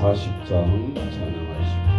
40장 찬양하십니다.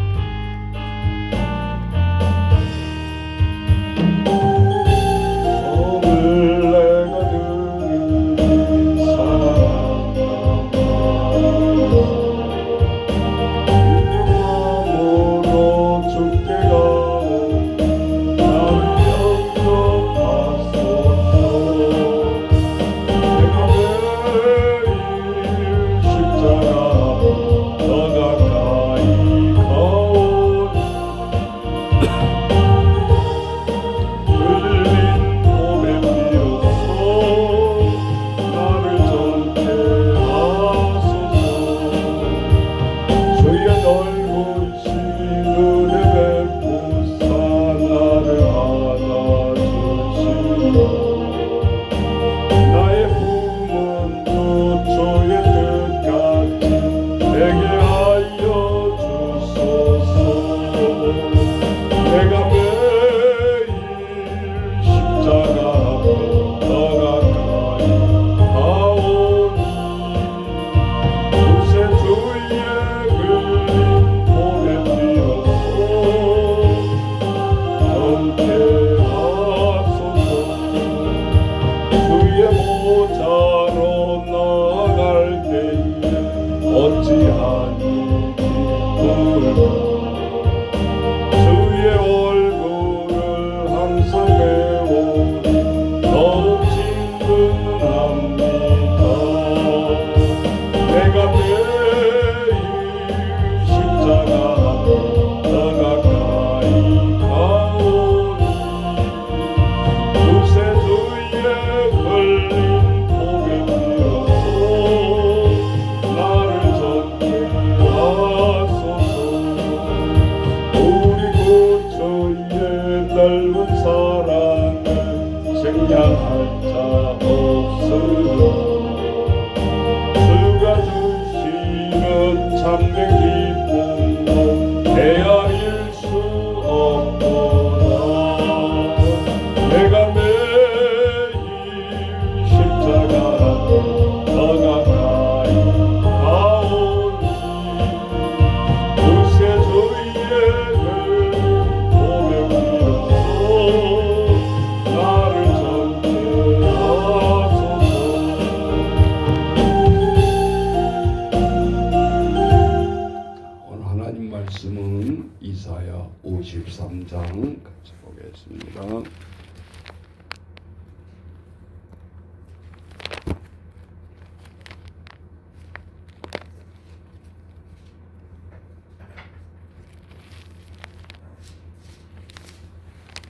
말씀은 이사야 53장 같이 보겠습니다.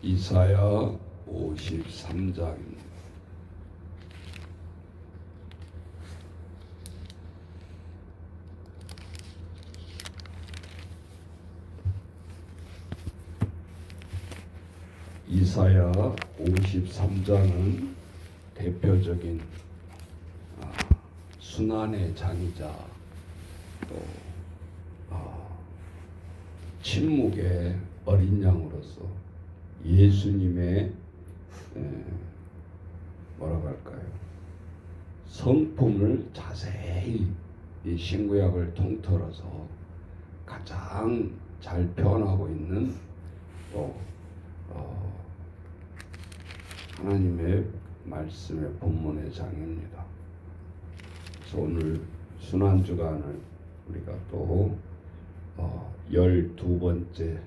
이사야 53장입니다. 이사야 53장은 대표적인 순환의 장이자 또 침묵의 어린 양으로서 예수님의 뭐라고 할까요? 성품을 자세히 이 신구약을 통틀어서 가장 잘 표현하고 있는 또 하나님의 말씀의 본문의 장입니다. 그래서 오늘 순환주간을 우리가 또 12번째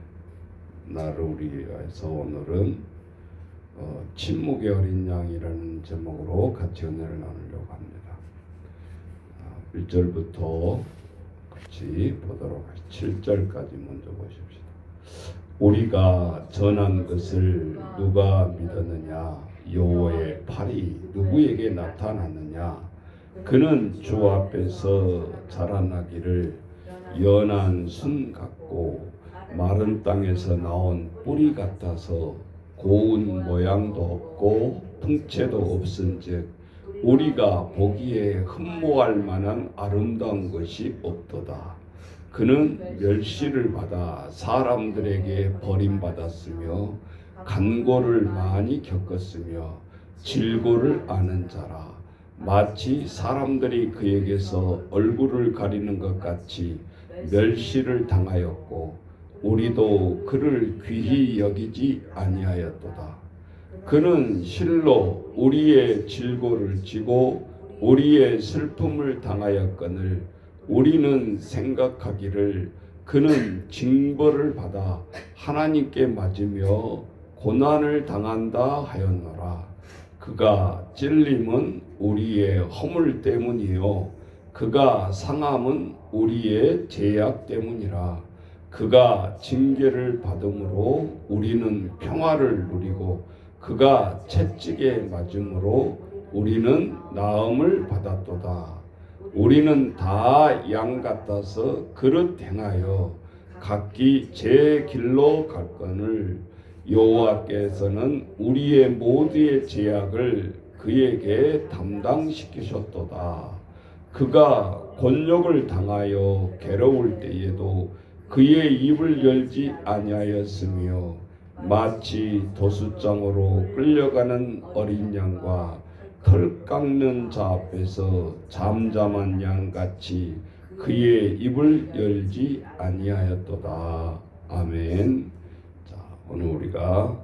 날을 우리에서 오늘은 침묵의 어린 양이라는 제목으로 같이 은혜를 나누려고 합니다. 1절부터 같이 보도록 하겠습니다. 7절까지 먼저 보십시다. 우리가 전한 것을 누가 믿었느냐? 여호와의 팔이 누구에게 나타났느냐? 그는 주 앞에서 자라나기를 연한 순 같고 마른 땅에서 나온 뿌리 같아서 고운 모양도 없고 풍채도 없은즉 우리가 보기에 흠모할 만한 아름다운 것이 없도다. 그는 멸시를 받아 사람들에게 버림받았으며 간고를 많이 겪었으며 질고를 아는 자라. 마치 사람들이 그에게서 얼굴을 가리는 것 같이 멸시를 당하였고 우리도 그를 귀히 여기지 아니하였도다. 그는 실로 우리의 질고를 지고 우리의 슬픔을 당하였거늘 우리는 생각하기를 그는 징벌을 받아 하나님께 맞으며 고난을 당한다 하였노라. 그가 찔림은 우리의 허물 때문이요 그가 상함은 우리의 죄악 때문이라. 그가 징계를 받음으로 우리는 평화를 누리고 그가 채찍에 맞음으로 우리는 나음을 받았도다. 우리는 다 양 같아서 그릇 행하여 각기 제 길로 갈거늘 여호와께서는 우리의 모두의 죄악을 그에게 담당시키셨도다. 그가 곤욕을 당하여 괴로울 때에도 그의 입을 열지 아니하였으며 마치 도수장으로 끌려가는 어린 양과 털 깎는 자 앞에서 잠잠한 양같이 그의 입을 열지 아니하였도다. 아멘. 자, 오늘 우리가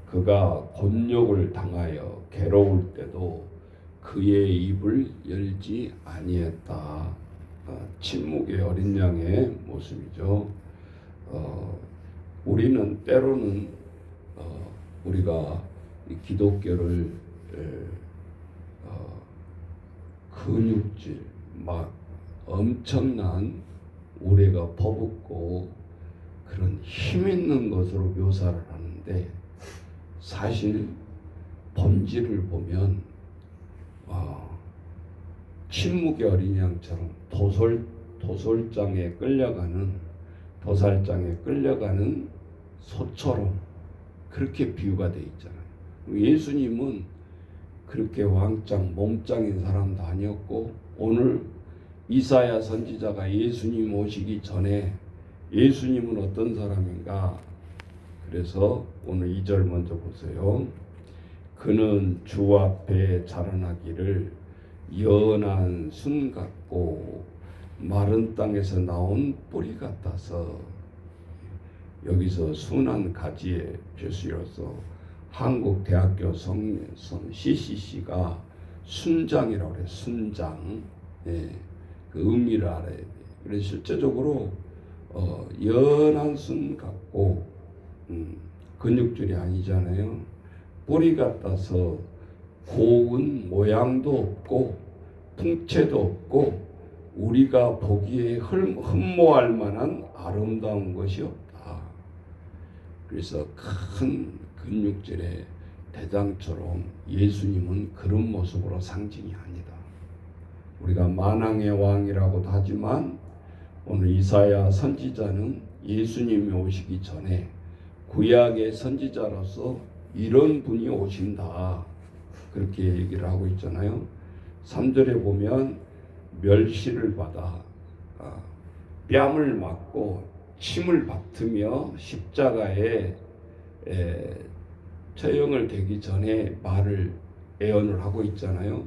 그가 곤욕을 당하여 괴로울 때도 그의 입을 열지 아니했다. 침묵의 어린 양의 모습이죠. 우리는 때로는 우리가 기독교를 근육질 막 엄청난 우리가 퍼붓고 그런 힘 있는 것으로 묘사를 하는데 사실 본질을 보면 침묵의 어린 양처럼 도살장에 끌려가는 소처럼 그렇게 비유가 되어 있잖아요. 예수님은 그렇게 왕짱 몸짱인 사람도 아니었고 오늘 이사야 선지자가 예수님 오시기 전에 예수님은 어떤 사람인가? 그래서 오늘 2절 먼저 보세요. 그는 주 앞에 자라나기를 연한 순 같고 마른 땅에서 나온 뿌리 같아서 여기서 순한 가지의 표시로서 한국 대학교 CCC가 순장이라고 그래요. 순장. 예, 그 의미를 알아야 돼요. 그래서 실제적으로 연한 순 같고 근육줄이 아니잖아요. 뿌리 같아서 고운 모양도 없고 풍채도 없고 우리가 보기에 흠모할 만한 아름다운 것이 없다. 그래서 큰 근육질의 대장처럼 예수님은 그런 모습으로 상징이 아니다. 우리가 만왕의 왕이라고도 하지만 오늘 이사야 선지자는 예수님이 오시기 전에 구약의 선지자로서 이런 분이 오신다. 그렇게 얘기를 하고 있잖아요. 3절에 보면 멸시를 받아 뺨을 맞고 침을 받으며 십자가에 처형을 되기 전에 말을 예언을 하고 있잖아요.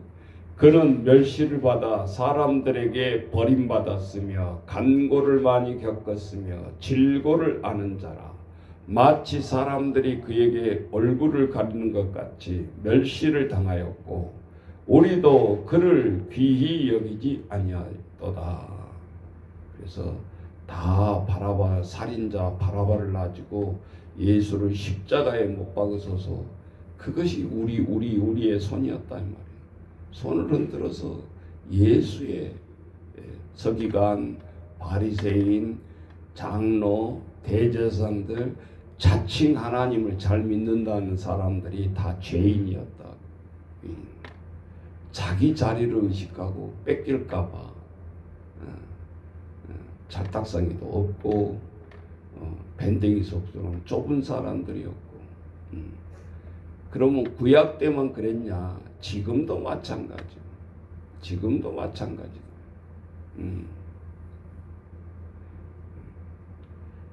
그는 멸시를 받아 사람들에게 버림받았으며 간고를 많이 겪었으며 질고를 아는 자라. 마치 사람들이 그에게 얼굴을 가리는 것 같이 멸시를 당하였고 우리도 그를 귀히 여기지 아니하였도다. 그래서 다 바라바 살인자 바라바를 놔주고 예수를 십자가에 못 박으소서. 그것이 우리의 손이었다 이 말이에요. 손을 흔들어서 예수의 서기관, 바리새인, 장로, 대제사장들 자칭 하나님을 잘 믿는다는 사람들이 다 죄인이었다. 자기 자리를 의식하고 뺏길까봐 잘딱상이도 없고 밴댕이 속처럼 좁은 사람들이었고 그러면 구약 때만 그랬냐? 지금도 마찬가지. 지금도 마찬가지.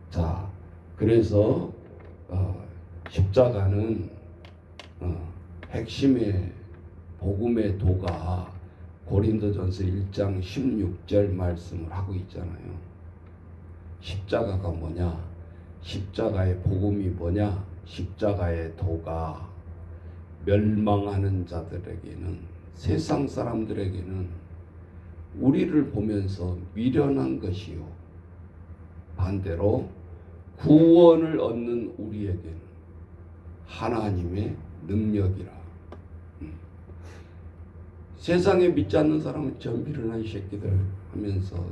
자, 그래서 십자가는 핵심의 복음의 도가 고린도전서 1장 16절 말씀을 하고 있잖아요. 십자가가 뭐냐? 십자가의 복음이 뭐냐? 십자가의 도가 멸망하는 자들에게는, 세상 사람들에게는 우리를 보면서 미련한 것이요, 반대로 구원을 얻는 우리에게는 하나님의 능력이라. 세상에 믿지 않는 사람은 저 미련한 새끼들 하면서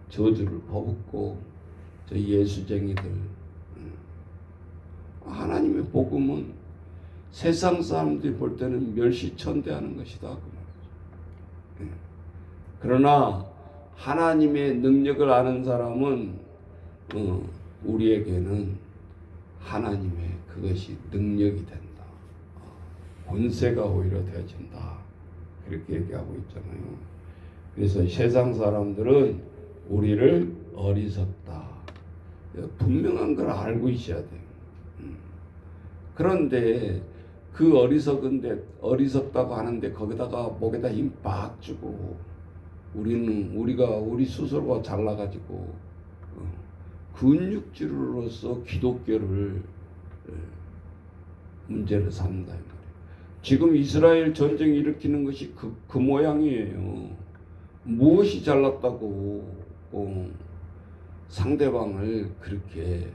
저주를 퍼붓고, 저 예수쟁이들. 하나님의 복음은 세상 사람들이 볼 때는 멸시천대하는 것이다, 그 말이죠. 그러나 하나님의 능력을 아는 사람은 우리에게는 하나님의 그것이 능력이 된다. 권세가 오히려 되어진다. 그렇게 얘기하고 있잖아요. 그래서 세상 사람들은 우리를 어리석다, 분명한 걸 알고 있어야 돼요. 그런데 그 어리석다고 하는데 거기다가 목에다 힘 빡 주고 우리 스스로가 잘나가지고 근육질로서 기독교를 문제를 삼는다 이 말이에요. 지금 이스라엘 전쟁 일으키는 것이 그 모양이에요. 무엇이 잘났다고 상대방을 그렇게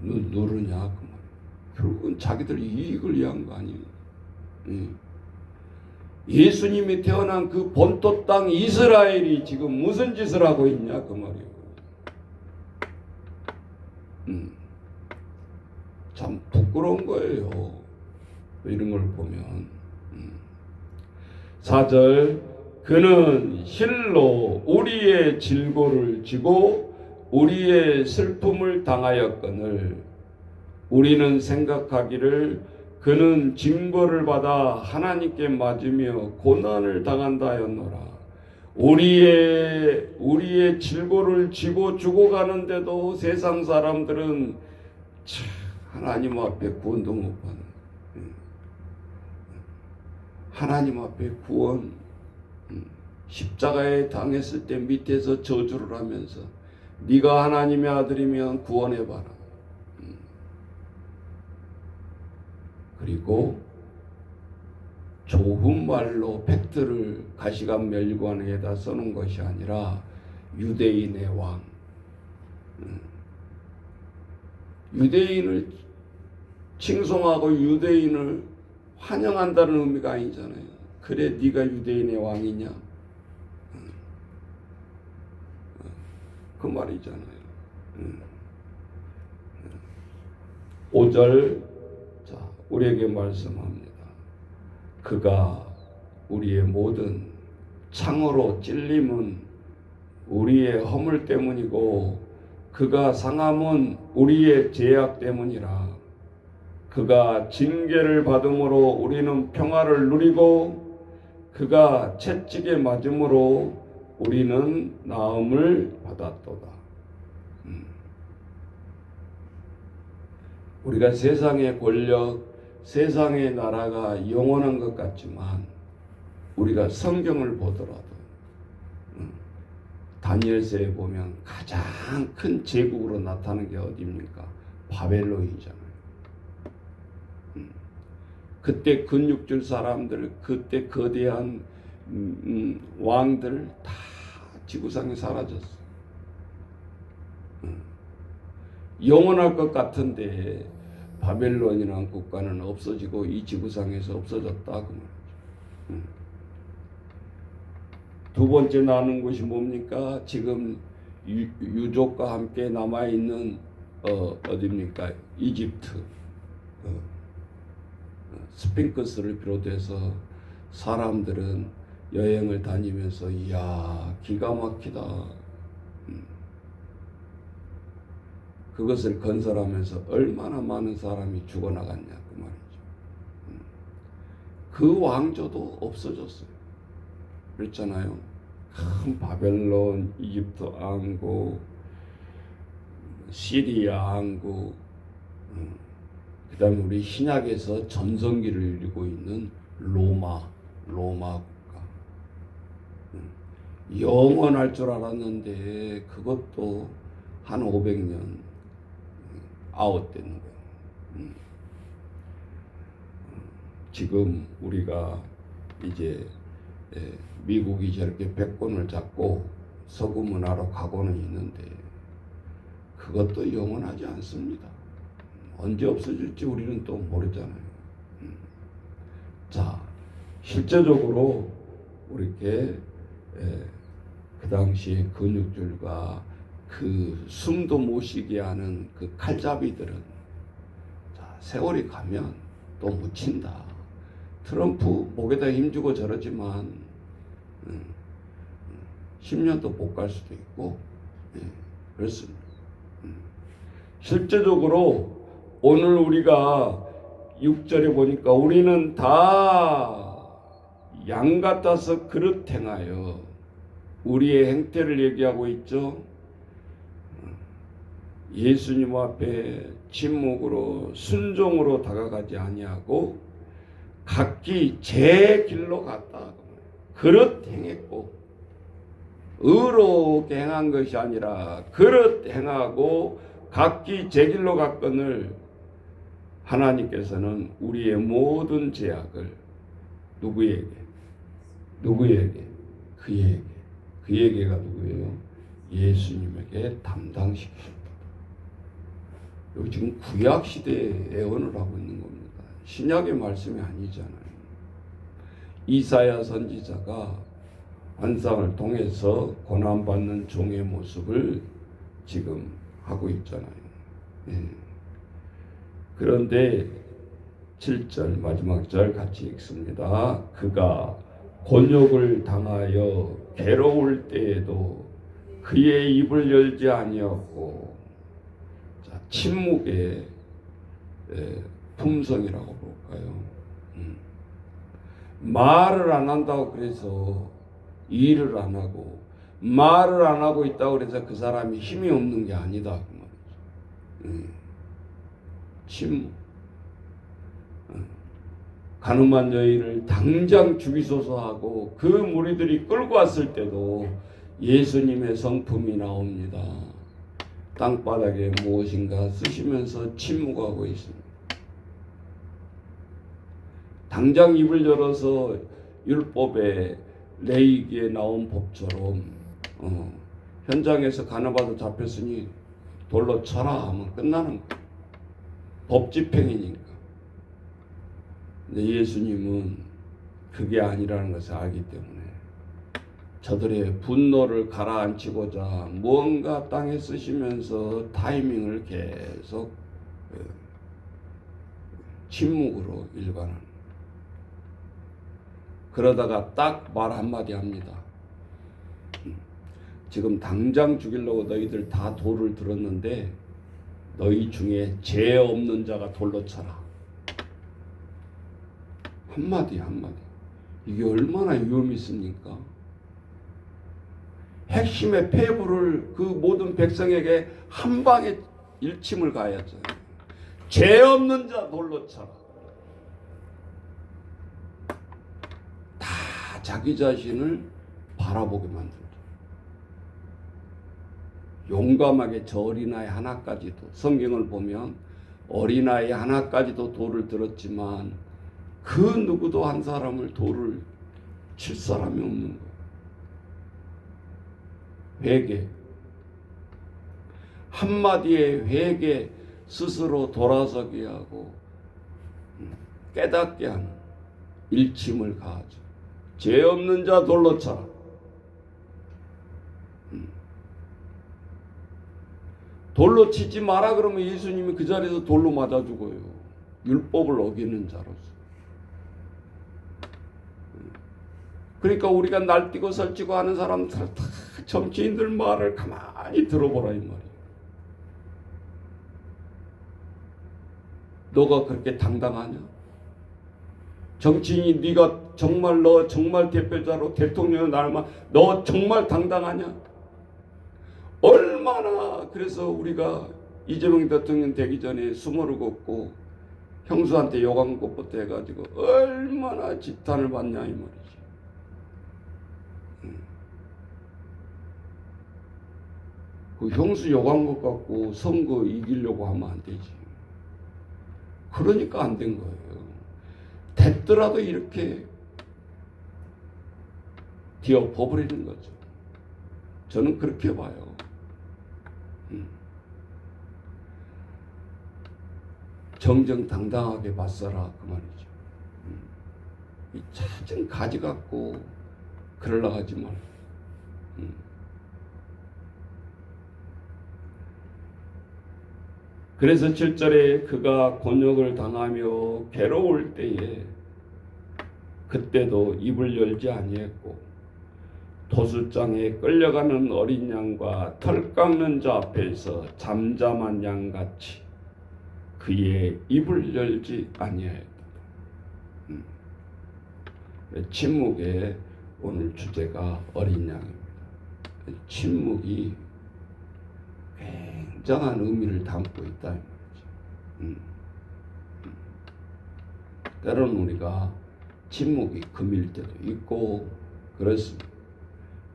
누르냐 그 말. 결국은 자기들 이익을 위한 거 아니에요. 예수님이 태어난 그 본토 땅 이스라엘이 지금 무슨 짓을 하고 있냐 그 말이에요. 참 부끄러운 거예요. 이런 걸 보면. 4절, 그는 실로 우리의 질고를 지고 우리의 슬픔을 당하였거늘 우리는 생각하기를 그는 징벌을 받아 하나님께 맞으며 고난을 당한다 하였노라. 우리의 질고를 지고 죽어가는데도 세상 사람들은 하나님 앞에 구원도 못 받는, 하나님 앞에 구원, 십자가에 당했을 때 밑에서 저주를 하면서 네가 하나님의 아들이면 구원해봐라. 그리고 좋은 말로 팩트를 가시관 멸관에다 써놓은 것이 아니라 유대인의 왕, 유대인을 칭송하고 유대인을 환영한다는 의미가 아니잖아요. 그래 네가 유대인의 왕이냐? 그 말이잖아요. 5절, 자, 우리에게 말씀합니다. 그가 우리의 모든 창으로 찔림은 우리의 허물 때문이고 그가 상함은 우리의 죄악 때문이라. 그가 징계를 받음으로 우리는 평화를 누리고 그가 채찍에 맞음으로 우리는 나음을 받았도다. 우리가 세상의 권력, 세상의 나라가 영원한 것 같지만 우리가 성경을 보더라도 다니엘서에 보면 가장 큰 제국으로 나타나는 게 어디입니까? 바벨론이잖아요. 그때 근육질 사람들, 그때 거대한 왕들 다 지구상에 사라졌어. 영원할 것 같은데 바벨론이라는 국가는 없어지고 이 지구상에서 없어졌다 그 말이죠. 두 번째 나눈 것이 뭡니까? 지금 유족과 함께 남아 있는 어디입니까? 이집트. 스핑크스를 비롯해서 사람들은 여행을 다니면서 이야 기가 막히다. 그것을 건설하면서 얼마나 많은 사람이 죽어나갔냐 그 말이죠. 그 왕조도 없어졌어요. 그랬잖아요. 큰 바벨론, 이집트 왕국, 시리아 왕국, 그 다음에 우리 신약에서 전성기를 이루고 있는 로마, 로마 국가. 영원할 줄 알았는데 그것도 한 500년 아웃되는 거예요. 지금 우리가 이제 미국이 저렇게 백권을 잡고 서구 문화로 가고는 있는데 그것도 영원하지 않습니다. 언제 없어질지 우리는 또 모르잖아요. 자, 실제적으로 이렇게 그 당시에 근육줄과 그 숨도 못 쉬게 하는 그 칼잡이들은 자, 세월이 가면 또 묻힌다. 트럼프 목에다 힘주고 저러지만 10년도 못 갈 수도 있고 그렇습니다. 실제적으로 오늘 우리가 6절에 보니까 우리는 다 양 같아서 그릇 행하여 우리의 행태를 얘기하고 있죠. 예수님 앞에 침묵으로 순종으로 다가가지 아니하고 각기 제 길로 갔다. 그릇 행했고 의롭게 행한 것이 아니라 그릇 행하고 각기 제 길로 갔거늘 하나님께서는 우리의 모든 죄악을 누구에게? 그에게가 누구예요? 예수님에게 담당시키셨다. 여기 지금 구약 시대의 예언을 하고 있는 겁니다. 신약의 말씀이 아니잖아요. 이사야 선지자가 환상을 통해서 고난받는 종의 모습을 지금 하고 있잖아요. 그런데 7절 마지막 절 같이 읽습니다. 그가 곤욕을 당하여 괴로울 때에도 그의 입을 열지 아니었고, 자, 침묵의 품성이라고 볼까요? 말을 안 한다고 그래서 일을 안 하고, 말을 안 하고 있다고 그래서 그 사람이 힘이 없는 게 아니다 그 말이죠. 침묵. 가늠한 여인을 당장 죽이소서 하고 그 무리들이 끌고 왔을 때도 예수님의 성품이 나옵니다. 땅바닥에 무엇인가 쓰시면서 침묵하고 있습니다. 당장 입을 열어서 율법의 레위기에 나온 법처럼 현장에서 가늠하다 잡혔으니 돌로 쳐라 하면 끝나는 거예요. 법 집행이니까. 근데 예수님은 그게 아니라는 것을 알기 때문에 저들의 분노를 가라앉히고자 무언가 땅에 쓰시면서 타이밍을 계속 침묵으로 일관하는. 그러다가 딱 말 한마디 합니다. 지금 당장 죽이려고 너희들 다 돌을 들었는데 너희 중에 죄 없는 자가 돌로 쳐라. 한마디. 이게 얼마나 위험이 있습니까? 핵심의 폐부를 그 모든 백성에게 한 방에 일침을 가야죠. 죄 없는 자 돌로 쳐라. 다 자기 자신을 바라보게 만든다. 용감하게 저 어린아이 하나까지도, 성경을 보면 어린아이 하나까지도 돌을 들었지만 그 누구도 한 사람을 돌을 칠 사람이 없는 거예요. 회개. 한마디의 회개, 스스로 돌아서게 하고 깨닫게 하는 일침을 가하죠. 죄 없는 자 돌로 쳐라. 돌로 치지 마라 그러면 예수님이 그 자리에서 돌로 맞아 죽어요. 율법을 어기는 자로서. 그러니까 우리가 날뛰고 설치고 하는 사람들 다 정치인들 말을 가만히 들어보라 이 말이에요. 너가 그렇게 당당하냐? 정치인이 네가 정말 너 정말 대표자로 대통령을 날만 너 정말 당당하냐? 얼마나 그래서 우리가 이재명 대통령 되기 전에 수모를 걷고 형수한테 욕한 것부터 해가지고 얼마나 지탄을 받냐 이 말이지. 그 형수 욕한 것 갖고 선거 이기려고 하면 안 되지. 그러니까 안 된 거예요. 됐더라도 이렇게 뒤엎어버리는 거죠. 저는 그렇게 봐요. 정정당당하게 맞서라 그 말이죠. 이 잦은 가지 갖고 그러려 하지 말고. 그래서 7절에 그가 곤욕을 당하며 괴로울 때에 그때도 입을 열지 아니했고 도수장에 끌려가는 어린 양과 털 깎는 자 앞에서 잠잠한 양같이 그의 입을 열지 아니하였다. 침묵의 오늘 주제가 어린 양입니다. 침묵이 굉장한 의미를 담고 있다 이 말이죠. 때로는 우리가 침묵이 금일 때도 있고 그렇습니다.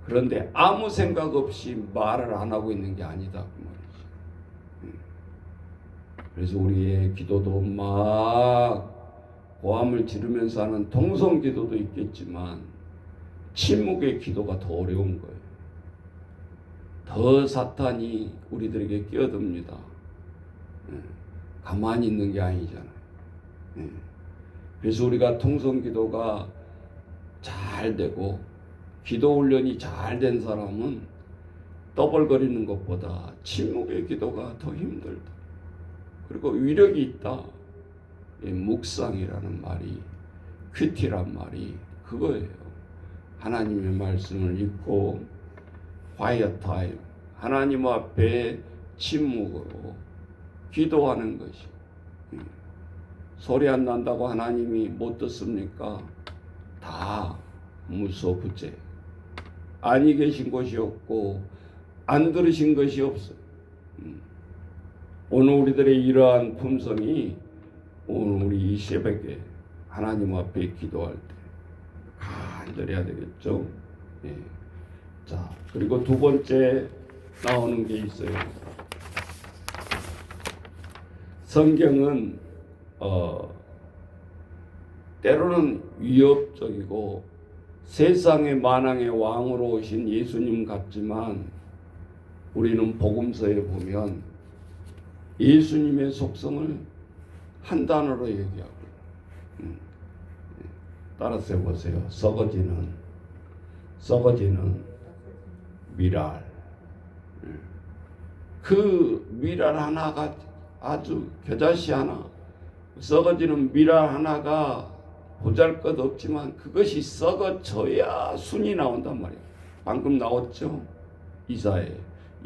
그런데 아무 생각 없이 말을 안 하고 있는 게 아니다 그 말이죠. 그래서 우리의 기도도 막 고함을 지르면서 하는 통성 기도도 있겠지만 침묵의 기도가 더 어려운 거예요. 더 사탄이 우리들에게 끼어듭니다. 가만히 있는 게 아니잖아요. 그래서 우리가 통성 기도가 잘 되고 기도 훈련이 잘 된 사람은 떠벌거리는 것보다 침묵의 기도가 더 힘들다. 그리고 위력이 있다. 묵상이라는 말이, 큐티란 말이 그거예요. 하나님의 말씀을 읽고 quiet time, 하나님 앞에 침묵으로 기도하는 것이. 소리 안 난다고 하나님이 못 듣습니까? 다 무소부재. 아니 계신 것이 없고 안 들으신 것이 없어요. 오늘 우리들의 이러한 품성이 오늘 우리 이 새벽에 하나님 앞에 기도할 때 간절해야 되겠죠. 예. 자, 그리고 두 번째 나오는 게 있어요. 성경은 때로는 위협적이고 세상의 만왕의 왕으로 오신 예수님 같지만 우리는 복음서에 보면 예수님의 속성을 한 단어로 얘기하고 따라서 해보세요. 썩어지는 미랄. 그 미랄 하나가 아주 겨자씨 하나, 썩어지는 미랄 하나가 보잘것없지만 그것이 썩어져야 순이 나온단 말이에요. 방금 나왔죠? 이사에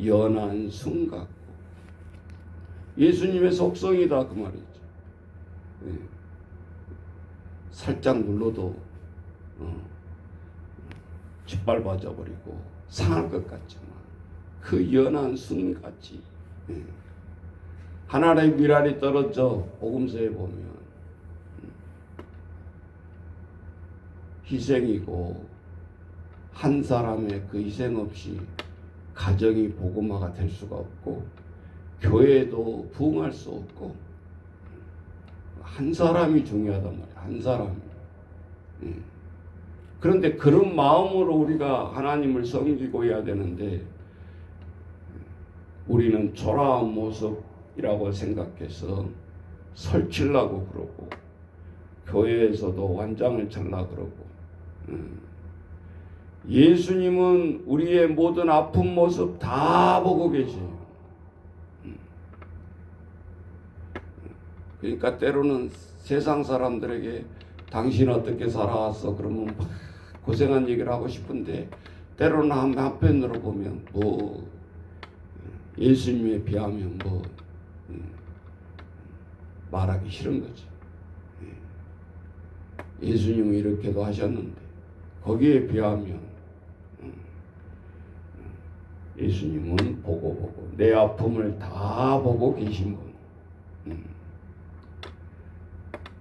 연한 순 같고 예수님의 속성이다 그 말이죠. 네. 살짝 눌러도 짓밟아져 버리고 상할 것 같지만 그 연한 순같이 하나의 미랄이 떨어져 복음서에 보면 희생이고 한 사람의 그 희생 없이 가정이 복음화가 될 수가 없고 교회도 부흥할 수 없고 한 사람이 중요하단 말이에요. 한 사람이. 그런데 그런 마음으로 우리가 하나님을 섬기고 해야 되는데 우리는 초라한 모습이라고 생각해서 설치려고 그러고 교회에서도 완장을 차려고 그러고 예수님은 우리의 모든 아픈 모습 다 보고 계세요. 그러니까 때로는 세상 사람들에게 당신 어떻게 살아왔어? 그러면 막 고생한 얘기를 하고 싶은데 때로는 한편으로 보면 뭐 예수님에 비하면 뭐 말하기 싫은 거지. 예수님은 이렇게도 하셨는데 거기에 비하면 예수님은 보고 내 아픔을 다 보고 계신 분.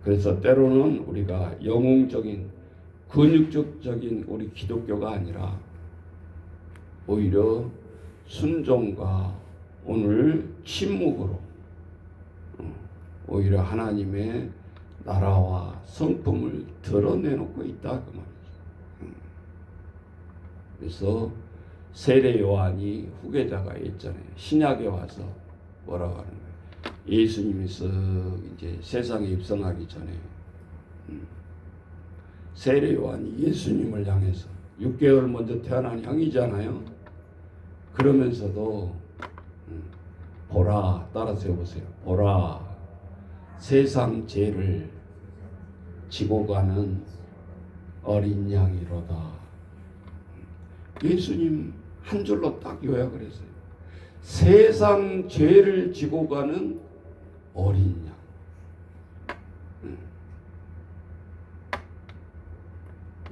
그래서 때로는 우리가 영웅적인 근육적인 우리 기독교가 아니라 오히려 순종과 오늘 침묵으로 오히려 하나님의 나라와 성품을 드러내놓고 있다 그 말이죠. 그래서 세례 요한이 후계자가 있잖아요. 신약에 와서 뭐라고 하는 거예요? 예수님이 이제 세상에 입성하기 전에 세례 요한이 예수님을 향해서 6개월 먼저 태어난 형이잖아요. 그러면서도 보라, 따라서 해보세요. 보라, 세상 죄를 지고 가는 어린 양이로다. 예수님 한 줄로 딱 요약을 했어요. 세상 죄를 지고 가는 어린 양.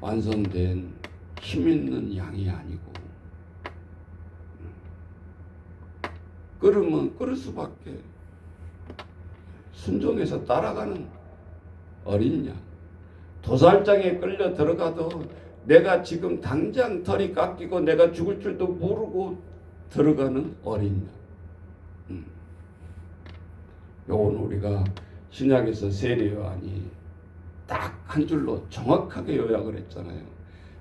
완성된 힘 있는 양이 아니고 끓으면 끓을 수밖에 순종해서 따라가는 어린 양. 도살장에 끌려 들어가도 내가 지금 당장 털이 깎이고 내가 죽을 줄도 모르고 들어가는 어린 양. 요건 우리가 신약에서 세례 요한이 딱 한 줄로 정확하게 요약을 했잖아요.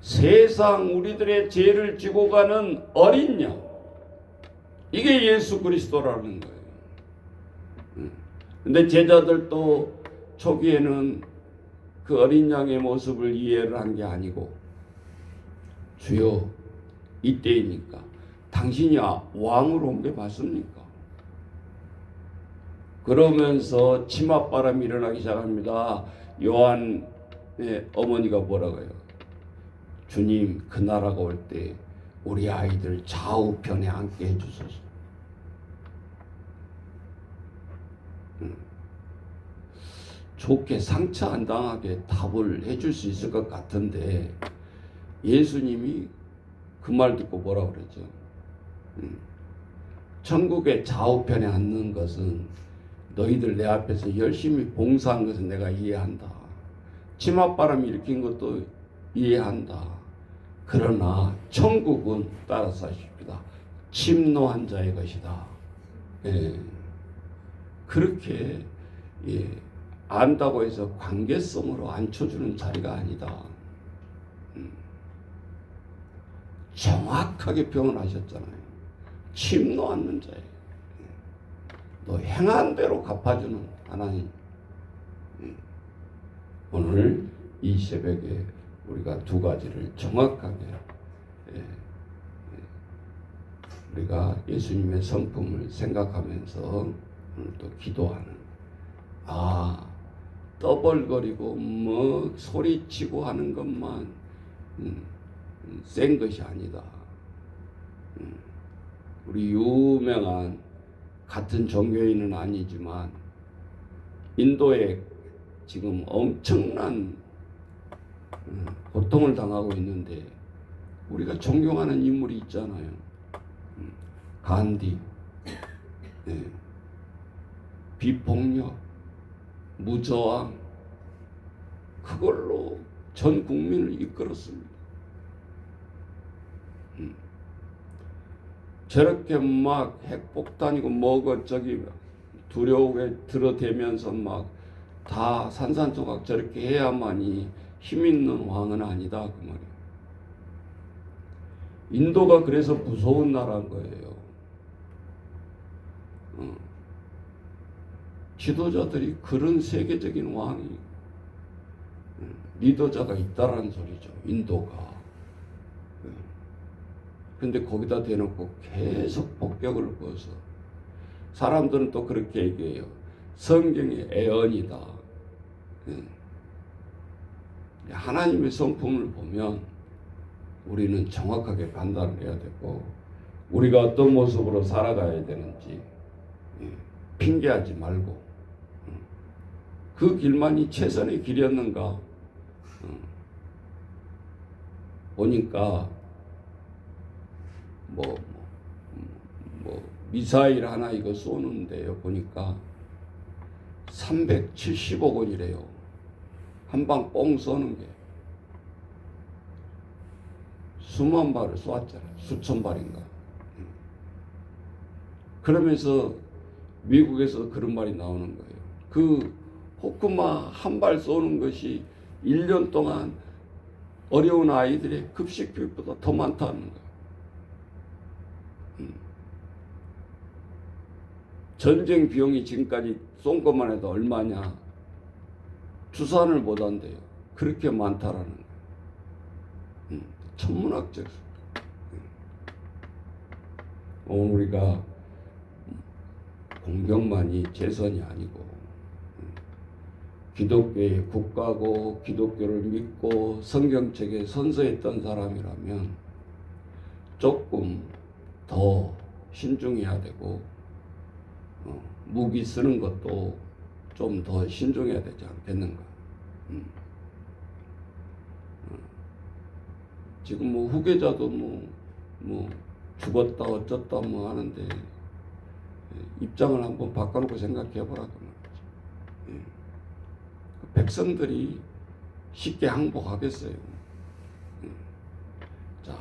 세상 우리들의 죄를 지고 가는 어린 양. 이게 예수 그리스도라는 거예요. 근데 제자들도 초기에는 그 어린 양의 모습을 이해를 한 게 아니고 주여 이때이니까 당신이 왕으로 온 게 맞습니까? 그러면서 치맛바람이 일어나기 시작합니다. 요한의 어머니가 뭐라고 해요? 주님 그 나라가 올 때 우리 아이들 좌우편에 앉게 해주소서. 좋게 상처 안 당하게 답을 해줄 수 있을 것 같은데 예수님이 그 말 듣고 뭐라고 그러죠? 천국의 좌우편에 앉는 것은 너희들 내 앞에서 열심히 봉사한 것은 내가 이해한다. 치맛바람이 일으킨 것도 이해한다. 그러나 천국은 따라서 하십시다. 침노한 자의 것이다. 예. 그렇게 안다고 해서 관계성으로 앉혀주는 자리가 아니다. 정확하게 표현하셨잖아요. 침노하는 자예요. 너 행한 대로 갚아주는 하나님. 오늘 이 새벽에 우리가 두 가지를 정확하게 우리가 예수님의 성품을 생각하면서 오늘 또 기도하는 떠벌거리고 뭐 소리치고 하는 것만 센 것이 아니다. 우리 유명한 같은 종교인은 아니지만 인도에 지금 엄청난 고통을 당하고 있는데 우리가 존경하는 인물이 있잖아요. 간디. 비폭력, 무저항, 그걸로 전 국민을 이끌었습니다. 저렇게 막 핵폭탄이고 뭐고 저기 두려움에 들어대면서 막 다 산산조각 저렇게 해야만이 힘 있는 왕은 아니다 그 말이에요. 인도가 그래서 무서운 나라인 거예요. 지도자들이 그런 세계적인 왕이 리더자가 있다라는 소리죠. 인도가. 근데 거기다 대놓고 계속 폭격을 부어서 사람들은 또 그렇게 얘기해요. 성경의 애언이다. 하나님의 성품을 보면 우리는 정확하게 판단을 해야 되고 우리가 어떤 모습으로 살아가야 되는지 핑계하지 말고 그 길만이 최선의 길이었는가 보니까 뭐 미사일 하나 이거 쏘는데요 보니까 370억 원이래요. 한 방 뽕 쏘는 게 수만 발을 쏘았잖아요. 수천 발인가. 그러면서 미국에서 그런 말이 나오는 거예요. 그 호크마 한 발 쏘는 것이 1년 동안 어려운 아이들의 급식 비용보다 더 많다는 거예요. 전쟁 비용이 지금까지 쏜 것만 해도 얼마냐? 추산을 못 한대요. 그렇게 많다라는 거예요. 천문학적. 오늘 우리가 공병만이 재선이 아니고 기독교의 국가고 기독교를 믿고 성경책에 선서했던 사람이라면 조금 더 신중해야 되고 무기 쓰는 것도 좀 더 신중해야 되지 않겠는가. 지금 뭐 후계자도 뭐 죽었다 어쩌다 뭐 하는데 입장을 한번 바꿔놓고 생각해 보라고 말이죠. 백성들이 쉽게 항복하겠어요. 자,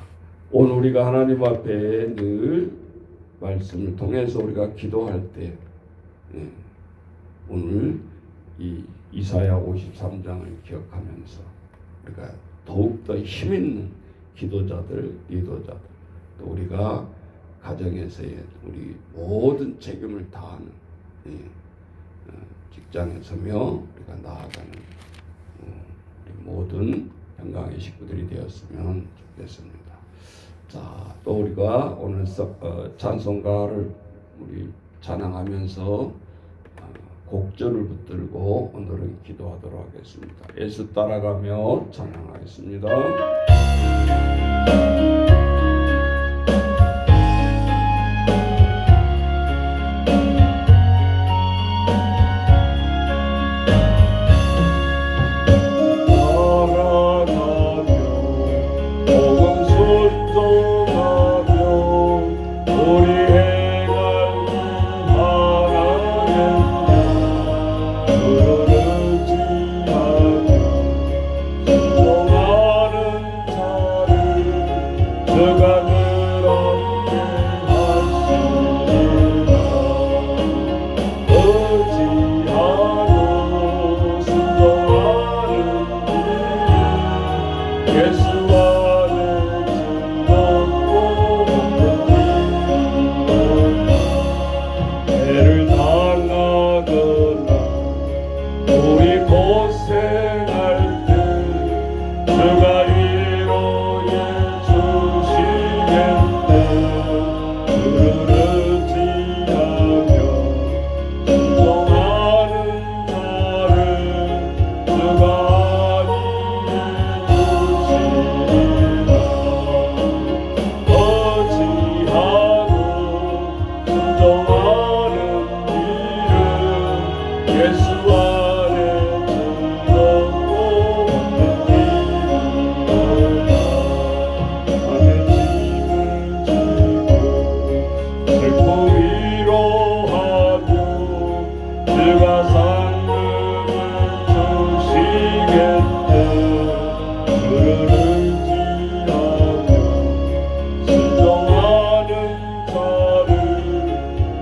오늘 우리가 하나님 앞에 늘 말씀을 통해서 우리가 기도할 때 오늘 이 이사야 53장을 기억하면서 우리가 더욱더 힘있는 기도자들, 리더자들, 또 우리가 가정에서의 우리 모든 책임을 다하는 직장에 서며 우리가 나아가는 우리 모든 평강의 식구들이 되었으면 좋겠습니다. 자, 또 우리가 오늘 찬송가를 우리 찬양하면서 곡절을 붙들고 오늘은 기도하도록 하겠습니다. 예수 따라가며 찬양하겠습니다.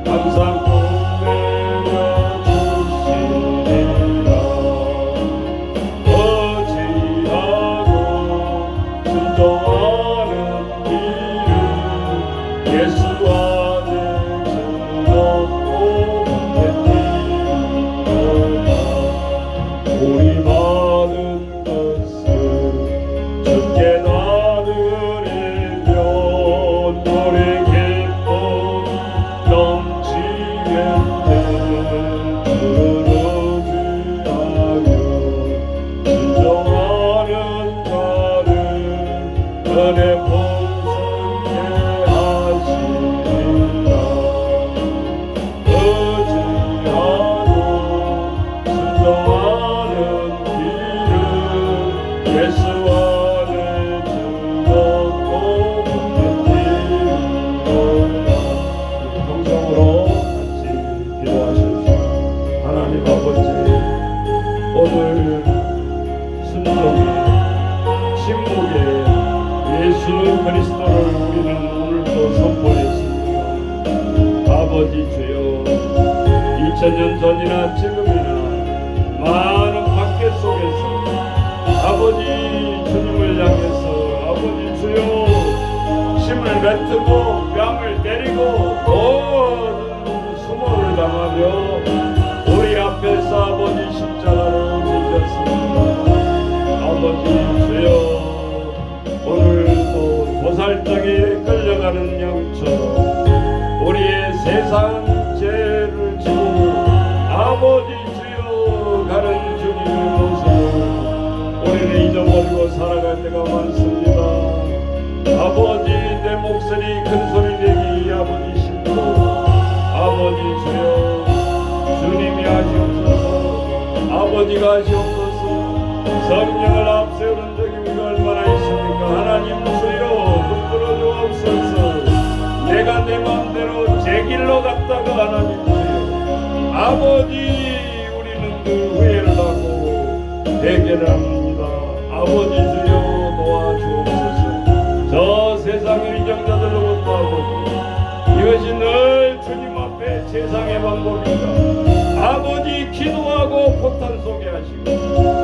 항상 보내려 주시니 몇 년 전이나 지금이나 많은 박해 속에서 아버지 주님을 향해서 아버지 주여 힘을 뱉고 뺨을 때리고 모든 수모를 당하며 우리 앞에서 아버지 십자가를 지셨습니다. 아버지 주여 오늘도 도살장에 끌려가는 양처럼 우리의 세상 죄를 지고 아버지 주여 가는 주님의 모습을 우리는 잊어버리고 살아갈 때가 많습니다. 아버지 내 목소리 큰 소리 내기 아버지 심고 아버지 주여 주님이 하시옵소서 아버지가 하시옵소서 성령을 앞세우는 적이 우리가 얼마나 있습니까? 하나님 주여 붙들어 주옵소서. 내가 내 마음대로 제 길로 갔다가 하나님 주여 아버지 우리는 그 후회를 하고 회개를 합니다. 아버지 주여 도와주옵소서. 저 세상의 위정자들로부터 아버지 이것이 늘 주님 앞에 세상의 방법인가? 아버지 기도하고 포탄 쏘게 하시고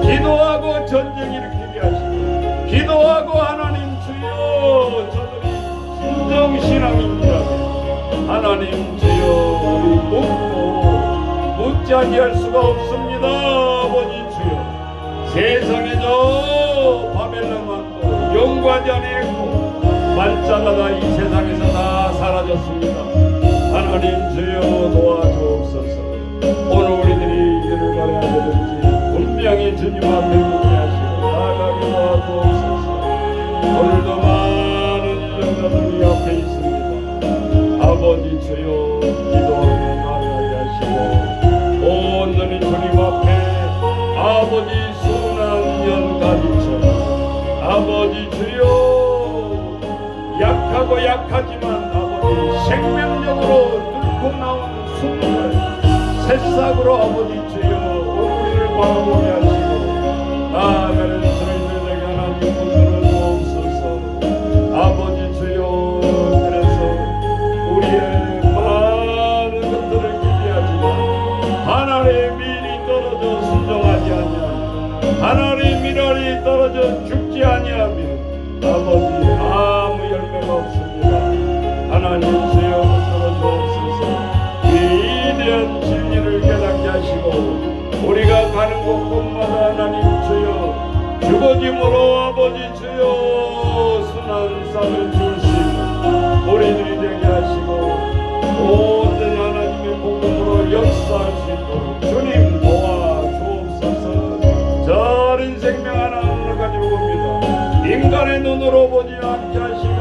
기도하고 전쟁 일으키게 하시고 기도하고 하나님 주여 저들이 진정신앙입니다. 하나님 주여 우리 묻지 아니할 수가 없습니다. 아버지 주여 세상에 저 바벨론만도 영구하지 아니했고 반짝하다 이 세상에서 다 사라졌습니다. 하나님 주여 도와주옵소서. 오늘 우리들이 이를 바라야 되는지 분명히 주님 앞에 묻게 하시고 나아가게 도와주옵소서. 오늘도 많은 유정자들이 앞에 있습니다. 아버지 주여 기도하며 나아가게 하시고 온전히 주님 앞에 아버지 순한 연가지처럼 아버지 주여 약하고 약하지만 아버지 생명력으로 뚫고 나온 숨을 새싹으로 아버지 주여 우리를 바라보게 하시고 나아가는 저희들에게 하나님 붙들어 주옵소서. 아버지 주여 그래서 우리의 많은 것들을 기대하지만 하나님의 미리 떨어져 순종하지 아니하며 하나님의 미랄이 떨어져 죽지 아니하며 아버지 아무 열매가 없습니다. 하나님 주여 붙들어 주옵소서. 위대한 진리를 깨닫게 하시고 우리가 가는 곳곳마다 하나님 주여 죽어짐으로 아버지 주여 순한 쌀을 줄 수 있는 우리들이 되게 하시고 온전히 하나님의 복음으로 역사할 수 있도록 주님 도와주옵소서. 저 어린 생명 하나를 가지고 봅니다. 인간의 눈으로 보지 않게 하시고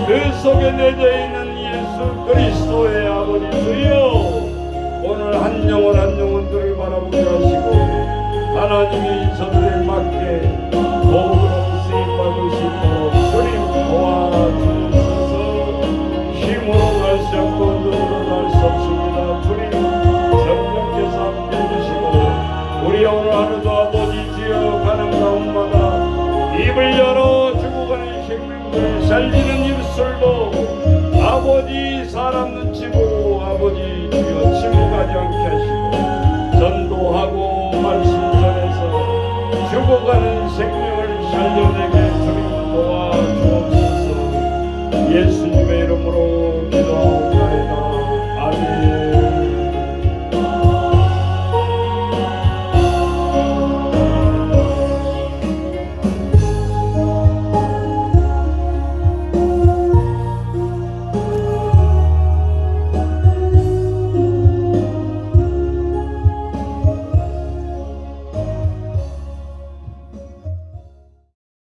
그 속에 내재 있는 예수 그리스도의 아버지 주여 오늘 한 영혼 한 영혼들을 바라보게 하시고 하나님이 저들에 맞게 도구로 쓰임받을 수 있도록 주님 도와주옵소서. 힘으로 갈 수 없고 눈으로 갈 수 없습니다. 주님 성령께서 함께 해주시고 우리 오늘 하루도 아버지 주여 가는 가운마다 입을 열어 죽어가는 생명들 살리는 입술로 아버지 사람 눈치 보고 아버지 주여 침묵하지 않게 하시고 전도하고 말씀 전해서 죽어가는